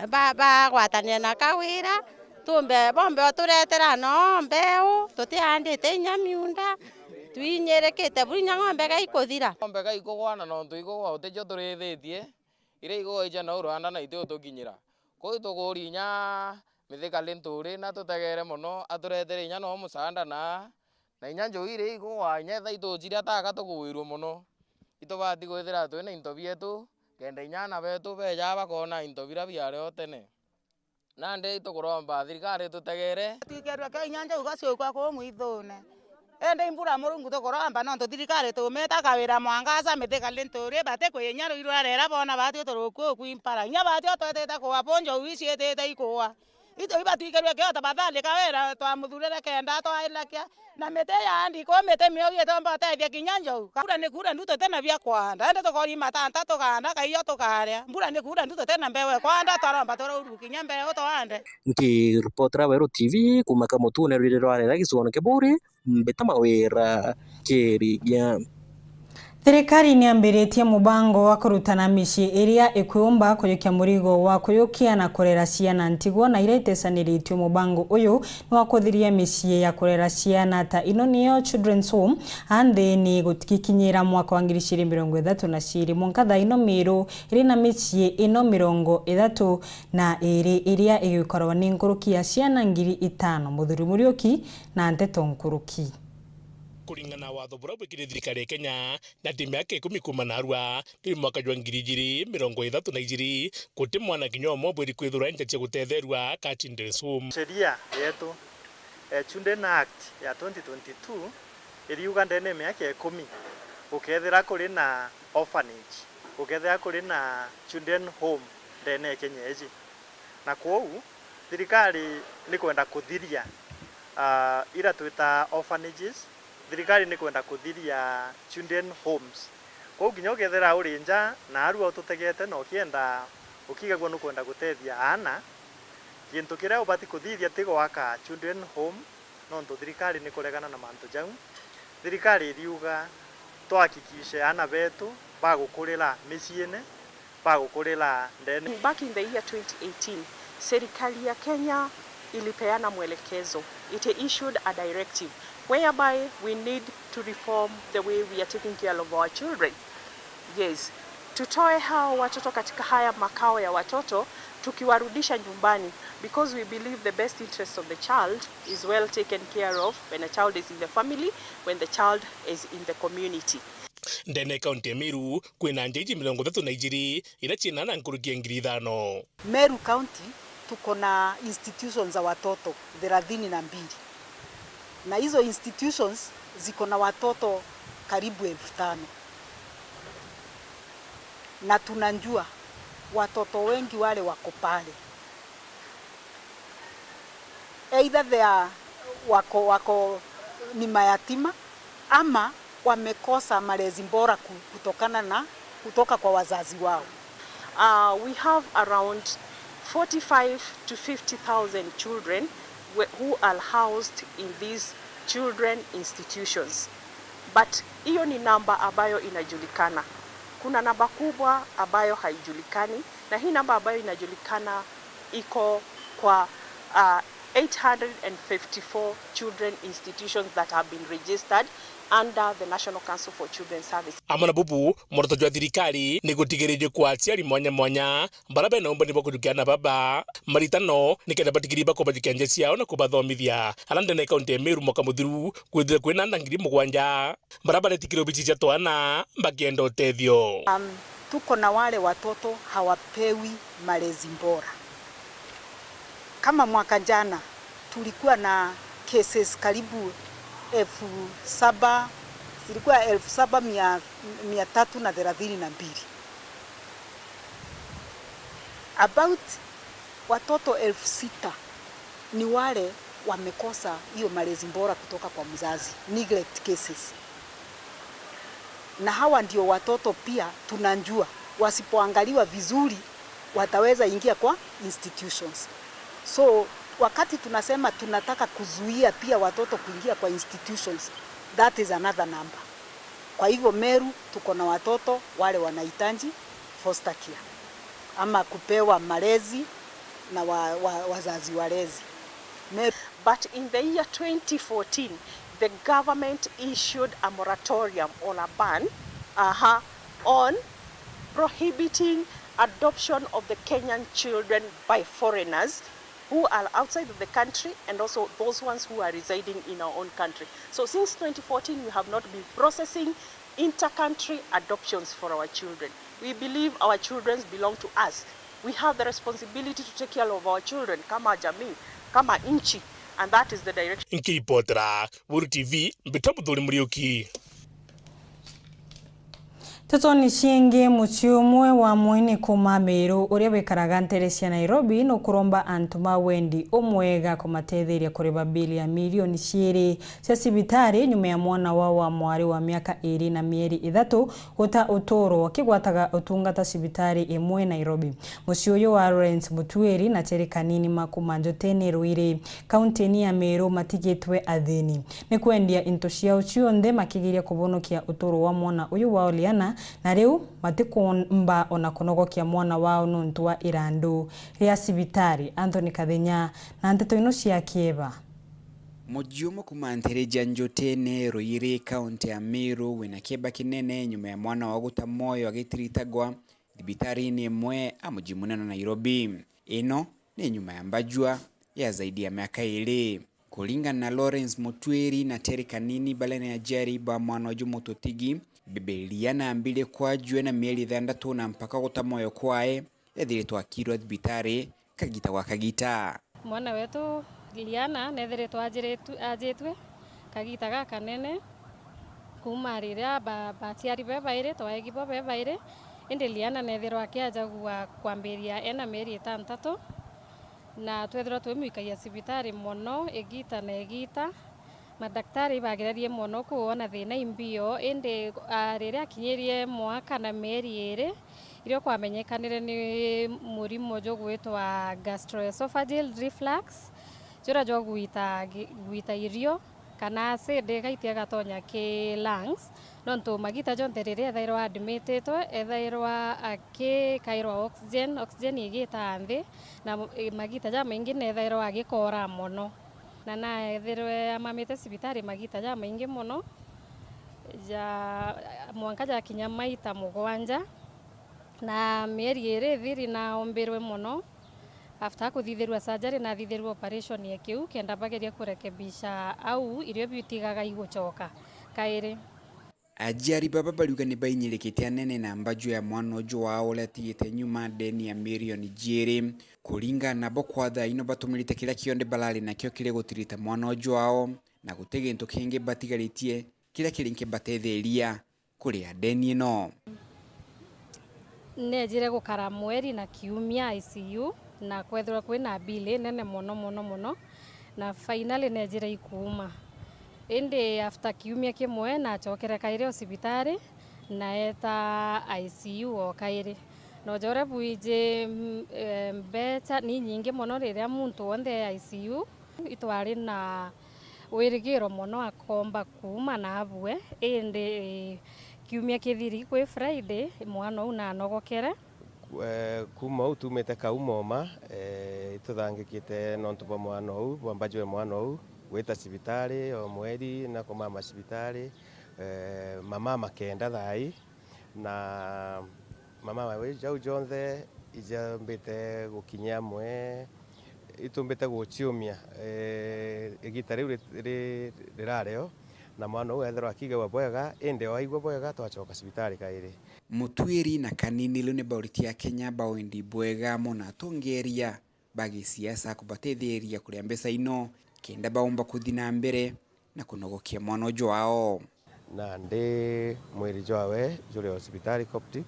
bagwatania na kawira tumbe bombe turetera no mbeu tutihandite inya miunda twinyerekete buri nya ng'ombe gaikuthira ng'ombe gaikugwana nontu ikugwa uticio turithitie iria ikugwa ija no Rwanda na ithu tukinyira koi tuguri inya mithikali nturi na tutegere muno aturetere inya no musanda na inya njogu iria ikugwa inya tha itu ciria taka tukuwirwo muno itubati gwithira twina into bietu kenda inyana betu beja bakona into bira biareo tene nandi tukuromba thirikari tutegere tikerwa ka inyanja ugaciokwa ko mwithune ende imbura Murungu tukuromba no thirikari tumeta kawira mwangaza mithikali nturi bate kwinya ruirwa rera bona batio turuku kwimpara inya batio twetete kwa ponjo wicietete ikwa ito ibatikerwa ke tabadhali kawira twamuthurire kenda twailakia na mete yandi ko mete mio yetomba tethia kinyanjo kura nduto tena bia kwanda ende tukori matanta tukanda kaiyo tukaria mbura ni kura nduto tena mbewe kwanda twaromba turu kinyambe utwande nki reporter Weru TV kuma Kamutune Rwiri rwarira gisuono kiburi mbeta mawira kirigia Thirikari ni ambĩrĩtie mũbango wa kũrutana mĩciĩ ĩrĩa ĩkwĩyũmba kũiyũkia mũrigo wa kũiyũkia na kũrera ciana ntigwo na iria itecanĩrĩtio. Mũbango ũyũ nĩ wa kũthiria mĩciĩ ya kũrera ciana ta ĩno nĩyo Children's Home anthĩni gũtikinyĩra mwaka wa 2032 mũnkatha ĩno mĩrũ ĩrĩ na mĩciĩ ĩno 30 na ĩrĩ ĩrĩa ĩgĩkorwo nĩ ngũrũki ya ciana 5,000. Mũthuri Mũriũki na Nteto Nkuruki. Kulingana watho bura bwikire thirikari ya Kenya na timyake 10 kuma narua ni mwaka wa 2032 kuti mwana kinyo mwabwiri kwithura nje cia guthetherwa ka Children's Home. Sheria yetu Children Act ya 2022 iriuga ndene myaka 10 ukethera kuri na orphanage, ukethera kuri na Children Home ndene Kenya eji, na kwou thirikari ni kwenda kuthiria ira twita orphanages. Thirikari ni kwenda kuthiria Children Homes. Kwa nginya ukethera uri nja na arua ututegete no kienda ukigagwo no kwenda gutethia ana kintu kiria ubati kuthithia tigo waka Children Home no ndo thirikari ni kuregana na mantu jau. Thirikari iriuga twahakikishe ana betu bagukurira miciene bagukurira ndene. Back in the year 2018 serikali ya Kenya ilipeana mwelekezo. It issued a directive whereby we need to reform the way we are taking care of our children. Yes, tutoe hao watoto katika haya makao ya watoto tukiwarudisha nyumbani, because we believe the best interest of the child is well taken care of when a child is in the family, when the child is in the community. Ndene kaunti ya Meru kwina njeji 32 ila china na nkuruki 5,000. Meru County tuko na institutions za watoto 32 na hizo institutions ziko na watoto karibu 5,000 na tunajua watoto wengi wale wako pale either they are wako ni mayatima ama wamekosa malezi bora kutoka kwa wazazi wao. We have around 45 to 50,000 children who are housed in these children institutions. But hiyo ni namba ambayo inajulikana. Kuna namba kubwa ambayo haijulikani, na hii namba ambayo inajulikana iko kwa 854 children institutions that have been registered under the National Council for Children's Service. Amana bubu moroto jwa thirikari ni gutigiririo kwa aciari mwanya mwanya barabe na umbani bokujukiana baba maritano ni kenda batigiri bakobajukia nje ciao na kubathomithia alande na kaunti ya Meru mwaka muthiru kwithira kwina ndangiri 7 barabara tikiro bichi cia twana bakienda utethio. Tuko na wale watoto hawapewi malezi bora. Kama mwaka jana tulikuwa na cases karibu 7,000, zilikuwa 7,332. About watoto 6,000 ni wale wamekosa hiyo malezi bora kutoka kwa mzazi, neglect cases. Na hawa ndio watoto pia tunajua wasipoangaliwa vizuri wataweza ingia kwa institutions. So wakati tunasema tunataka kuzuia pia watoto kuingia kwa institutions, that is another number. Kwa hivyo Meru tuko na watoto wale wanahitaji foster care ama kupewa malezi na wazazi walezi. But in the year 2014 the government issued a moratorium on a ban on prohibiting adoption of the Kenyan children by foreigners who are outside of the country and also those ones who are residing in our own country. So since 2014 we have not been processing inter-country adoptions for our children. We believe our children belong to us. We have the responsibility to take care of our children kama jamii, kama nchi, and that is the direction. Nkiripotera Weru TV Mbita Muthuri Mũriũki. Totoni ciengi muci umwe wa mwini kuma Meru uria wikaraga ntere cia Nairobi no kuromba antu ma wendi umwega kumatetheria kuriba bili ya milioni 2 cia cibitari nyuma ya mwana wa mwari wa miaka 2 na mieri 3 guta utoro wakigwataga utungata cibitari imwe Nairobi. Muci uyu wa Lawrence Mutueri na Tere Kanini makuma Njotene Ruiri kaunti ya Meru matigitwe athini ni kwendia into ciao cionthe makigiria kubonokia utoro wa mwana uyu wa Oliana na riu matikumba ona kunogokia mwana wao nuntu wa irandu ria cibitari. Anthony Kathenya na Nteto ino cia Kieba. Mujiumo kumantereja Njotene Ruiri kaunti ya Meru wina kieba kinene nyuma ya mwana wa guta moyo agitiritagwa thibitari ni mwe amujimunana na Nairobi. Ino ni nyuma ya mbajua ya zaidi ya miaka 2. Kulingana na Lawrence Mutueri na Tere Kanini balena ya jari ba mwana wa Jumutotigi bibeliana ambile kwa jue na mieli 6 na mpaka guta moyo kwae ethiritwa akirwa thibitari kagita wa kagita. Mwana wetu Liana nethiritwa ajitwe kagita ga kanene kuma riria baciari bebaire twaegibo bebaire indi Liana nethirwa akiajagua kwambiria ena mieri 6 na twethirwa twimwikagia cibitari mono egita na egita madaktari bagerarie mono kuona thina imbio indi riria kinyerie mwaka na mieri 2 irio kwamenyekanire ni murimo jogwitwa gastroesophageal reflux jura jogwita irio kana acid gaitia gatonya ki lungs nontu magita jonte riria ethairwa admitted ethairwa akikairwa oxygen igita nthi na magita ja maingi nethairwa agikora mono na ethirwe amamite cibitari magita ja maingi mono ja mwanka ja kinya maita 7 na mieri 2 thiri na ombirwe mono after kuthithirwa surgery na thithirwa operation ya kiu kenda bageria kurekebisha au irio bitigaga igucoka kairi. Ajari baba baluga ni bainyirikite anene na mbaju ya mwana ujo wao latigite nyuma deni ya milioni 2 kuringa na bokwatha ino batumirite kila kionde balali na kio kile gutirita mwana ujo wao na gutege into kingi batigaritie kila kilinke batetheria kuria deni no. Nejire gukara mweri na kiumia ICU na kwethirwa kwina bili nene mono na finally nejire ikuma indi after kiumia kimwe na chokera kaire hospitali na eta ICU o kaire no jore buije beta ni nyingi mono riria muntu wonde ICU itwari na wirigiro mono akomba kuma na abue indi kiumia kithiri kwi Friday mwana una nogokere kuma utumete kaumoma ituthangikite nontu bwa mwana u bwambajwe mwana u gwita cibitari o mweri na kumama cibitari mama makenda thai na mama we jau jonthe ijambite gukinya mwe itumbite guciumia igita riu rirareo na mwana u ethero akigewa bwega inde waigwa bwega twacoka cibitari kairi. Mutueri na Kanini lune bauriti ya Kenya bawendi bwega mona tongeria bagi siasa kubatetheria kuria mbesa ino kenda baumba kuthina mbere na kunogokia mwana ujo wao na ndi mwiri jwawe juri hospitali Coptic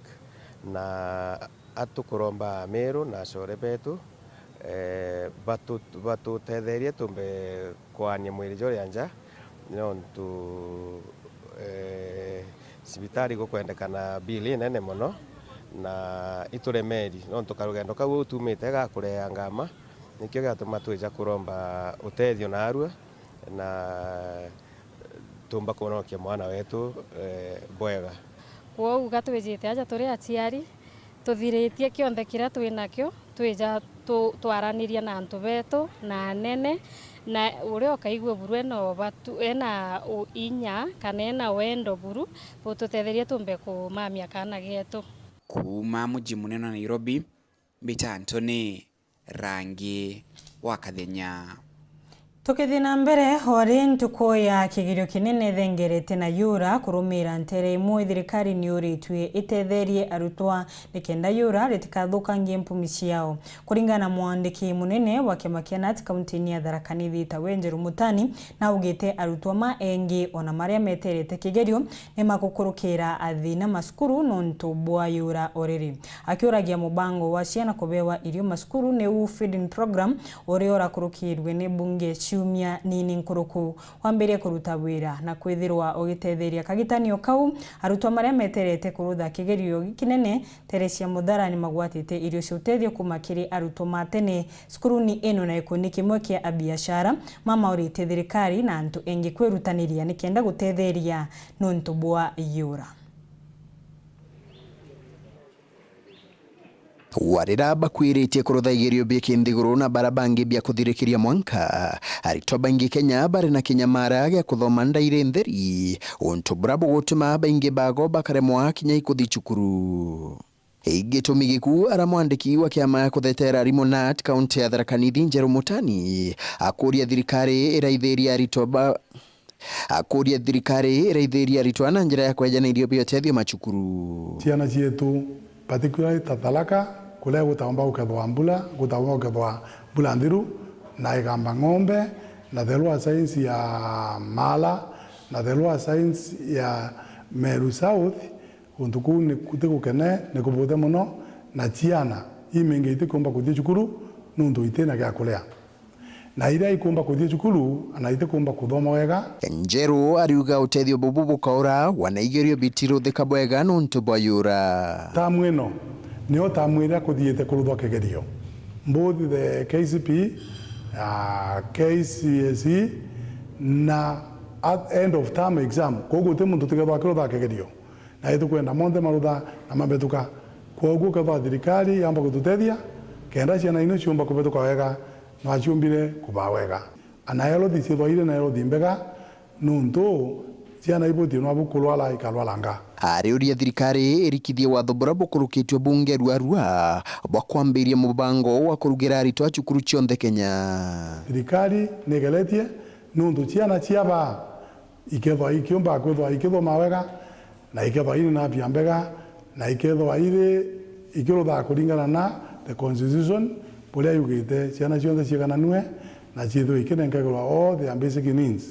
na atukuromba Meru na core betu batu tetheria tumbe kwani mwiri juri anja nontu cibitari gukwendekana bili nene mono na ituremeri nontu karugendo kau utumite ga kurea ngama nikio gatuma twija kuromba utethio na arua na tumba kunokia mwana wetu bwega kwou gatwijite aja turi aciari tuthiritie kionthe kira twinakio twija twaraniria na antu betu na nene na uria okaigwe buru eno batu ena inya kana ena wendo buru bututetheria tumbe kumamia kana getu. Kuma muji munene wa Nairobi mbita Anthony Rangi wa Kathenya. Tukithina mbere hori ntuko ya kigirio kinene thengerete na yura kurumira ntere imwe thirikari ni uritwe itetherie arutwa nikenda yura ritikathukangie mpumi ciao kuringana mwandiki munene wa kiama kia NAT kaunti ya Thaa Ithatu Wanjeru Mutani na ugite arutwa ma engi ona maria meterete kigerio ni magukurukira athina masukuru nontu bwa yura oriri akiuragia mubango wa ciana kubewa irio masukuru ne feeding program uri urakurukirwe ni bunge ciumia nini nkuruku wambirie kuruta wira na kwithirwa ugitetheria kagitanio kau arutwa maria meterete kurutha kigerio kinene Teresia Mudharani magwatite irio ciutethio kumakiri arutwa matene skuruni eno na ikoni kimwe kia abiashara mama urite thirikari na antu engi kwirutaniria nikenda gutetheria nontu bwa yura. Warira bakwiritie kurutha igerio bikinthiguru na barabangi bia kuthirikiria mwanka arito bangi Kenya bari na kinyamara gia kuthoma ndaire ntheri untu brabo gutuma baingi bago bakaremwa kinya ikuthi cukuru igitumi giku ara mwandiki wa kiama kuthetera arimu NAT kaunti ya Thaa Ithatu Mutani akuria thirikari iraithiria arito na njira ya kwejana irio biotethio machukuru ciana cietu particularly Tathalaka kule gutaomba ukethwa mbula ndiru na igamba ng'ombe na thelwa science ya Mala na thelwa science ya Meru South untuku ni kutikukene ni kubuthe muno na ciana imingi itikumba kuthie cukuru nundu itena gya kulea na iria ikumba kuthie cukuru ana itikumba kuthoma wega. Njeru ariuga utethio bubu bukaura wanaigerio bitiro thika bwega nuntu bwa yura tamu ino nio tamu iria kuthiete kuruthwa kigerio both the KCP KCSE na at end of term exam koguo te muntu tigethwa kirutha kigerio na itukwenda monthe marutha na mabetuka koguo kethwa thirikari yamba gututethia kenda ciana ino ciumba kubetuka wega na aciumbire kuba wega anaelo thicithwaire naelo thimbega nuntu ciana ibutio no bukulwala ikalwalanga ariuria thirikari irikithie watho bura bukurukitwe bunge rua bwa kwambiria mubango wa kurugira arito a cukuru cionthe Kenya. Thirikari negeletie nuntu ciana ciaba ikethwa ikiumba kwethwa ikithoma wega na ikethwa iri na afya mbega na ikethwa iri ikirutha kuringana na the constitution buria yugite ciana cionthe ciigananue na ciithwe ikinengagirwa all their basic needs.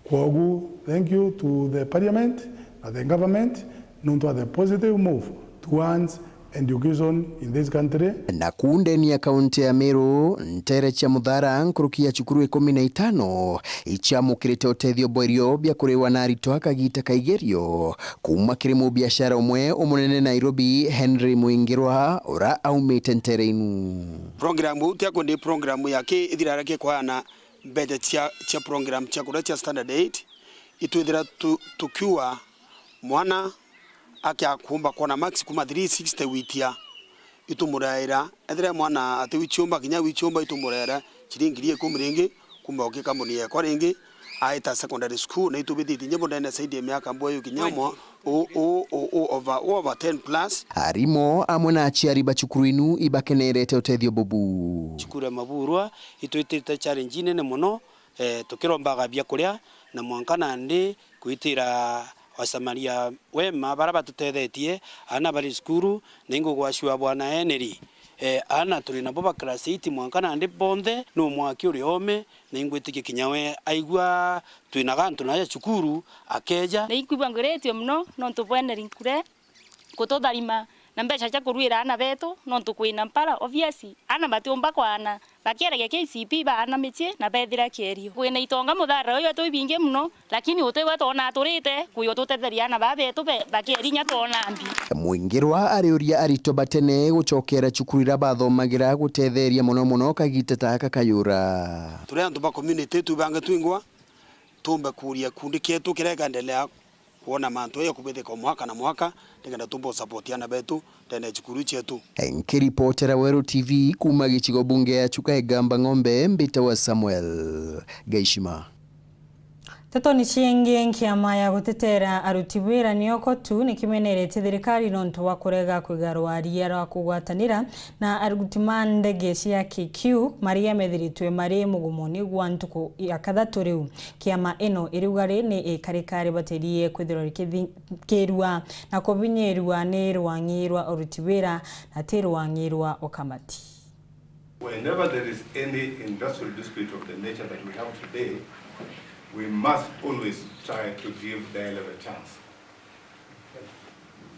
Kwogu thank you to the parliament and the government nuntu the positive move towards education in this country. Na kundeni ya kaunti ya Meru Nteto Muthara nkurukia cukuru 15 ichamukirite utethio bwerio bia kuriwa na arito akagita kaigerio kuma kirimu biashara umwe umunene Nairobi Henry Muingirwa ura aumite ntereinu programu utia kundi programu yake ithirara ke kwana bete cha program cha kurecha standard 8 itwithira tukiwa mwana akia kumba kona max kuma 360 witia itumuraira ethira mwana ati wichumba kinya wichumba itumuraira chiringirie kumringi kumba okikamboni ya kwa ringi aita secondary school na itubithiti nyebo ndene saidi ya miaka mboyo kinyamo over 10 plus arimo amwe na aciari bacukuru inu ibakenerete utethio bubu cukuru ya Maburwa itwitite challenge nene muno tukirombaga bia kuria na mwankana ndi kuitira wasamaria wema bara batutethetie ana bari skuru ningo gwashwa bwana eneri ana tuli na boba class 8 mwankana ndi bonde no mwaki uri ome ningwitike kinyawe aigwa twina gantu na ya cukuru akeja ningwa ngoretio mno no tubwene rinkure kutotharima na mbeca cha kuruira ana betu no tukwina mpara obviously ana batiomba kwana bakiera KCP bana mitie na bethira kierio kwina itonga muthara uyu twibinge muno lakini utwe tona turite kuyo tutetheria na babetu bakierinya tona mbi. Muingirwa ariuria arito batene gucokera cukuru ira bathomagira gutetheria muno kagita taka kayura turi antu ba community tubanga twingwa tumba kuria kundi ketu kireka endelea kuona manto ya kubetheka mwaka na mwaka ndengenda tumbo supportiana betu tena cukuru chetu. Nkiripotera Weru TV kuma gichigo bunge ya chuka egamba ng'ombe mbita wa Samuel Gaishima. Nteto ni ciengie nkiama ya gutetera aruti wira nioko tu nikimenerete thirikari nontu wa kurega kwigarwa ria rwa kugwatanira na aruti mandege cia KQ maria methiritwe mari mugumoni gwa ntuku ya kathatu riu. Kiama ino irugari ni ikarikari baterie kwithirwa rikirua na kubinyerua ni rwangirwa aruti wira na ti rwangirwa okamati. Whenever there is any industrial dispute of the nature that we have today, we must always try to give dialogue a chance.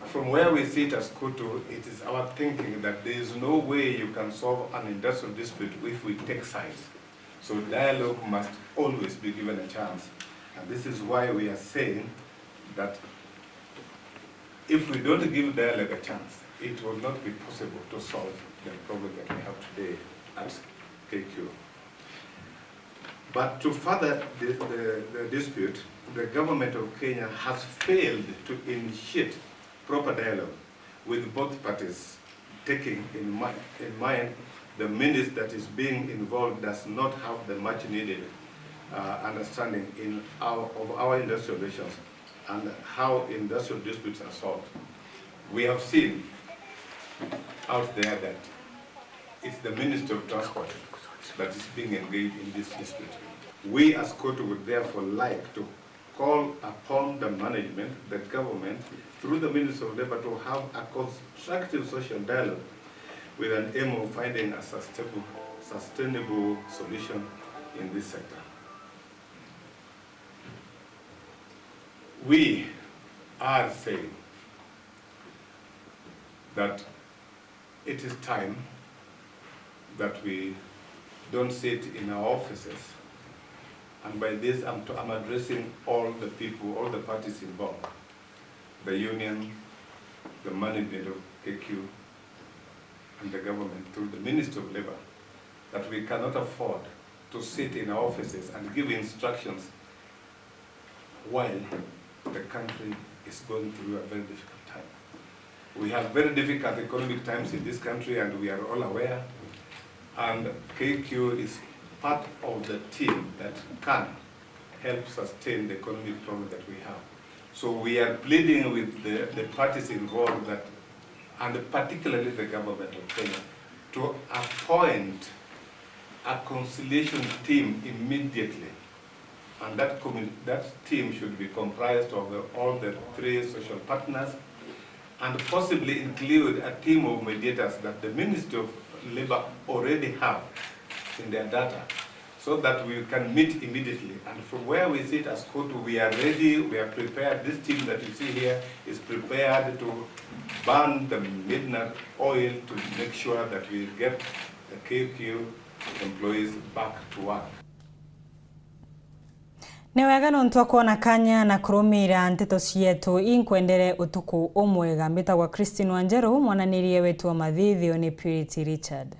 From where we sit as Kutu, it is our thinking that there is no way you can solve an industrial dispute if we take sides. So dialogue must always be given a chance. And this is why we are saying that if we don't give dialogue a chance, it will not be possible to solve the problem that we have today at KQ. But to further the dispute, the government of Kenya has failed to initiate proper dialogue with both parties, taking in mind the menace that is being involved does not have the much needed understanding of our industrial relations and how industrial disputes are solved. We have seen out there that it's the Minister of Transport that is being engaged in this dispute. We as Kotu would therefore like to call upon the management, the government, through the Minister of Labour to have a constructive social dialogue with an aim of finding a sustainable solution in this sector. We are saying that it is time that we don't sit in our offices, and by this I'm addressing all the people, all the parties involved, the union, the management of KQ, and the government through the Minister of Labour, that we cannot afford to sit in our offices and give instructions while the country is going through a very difficult time. We have very difficult economic times in this country, and we are all aware. And KQ is part of the team that can help sustain the economic problem that we have. So we are pleading with the parties involved, that, and particularly the government of Kenya, to appoint a conciliation team immediately. And that team should be comprised of all the three social partners, and possibly include a team of mediators that the Ministry of Labour already have in their data, so that we can meet immediately. And from where we sit as Kotu, we are ready, we are prepared. This team that you see here is prepared to burn the midnight oil to make sure that we get the KQ employees back to work. Newega nontu kuona kanya na kurumira nteto cietu inkwendere utuku umwega mbitagwa Christine Wanjeru mwananirie wetu wa mathithio ni Purity Richard.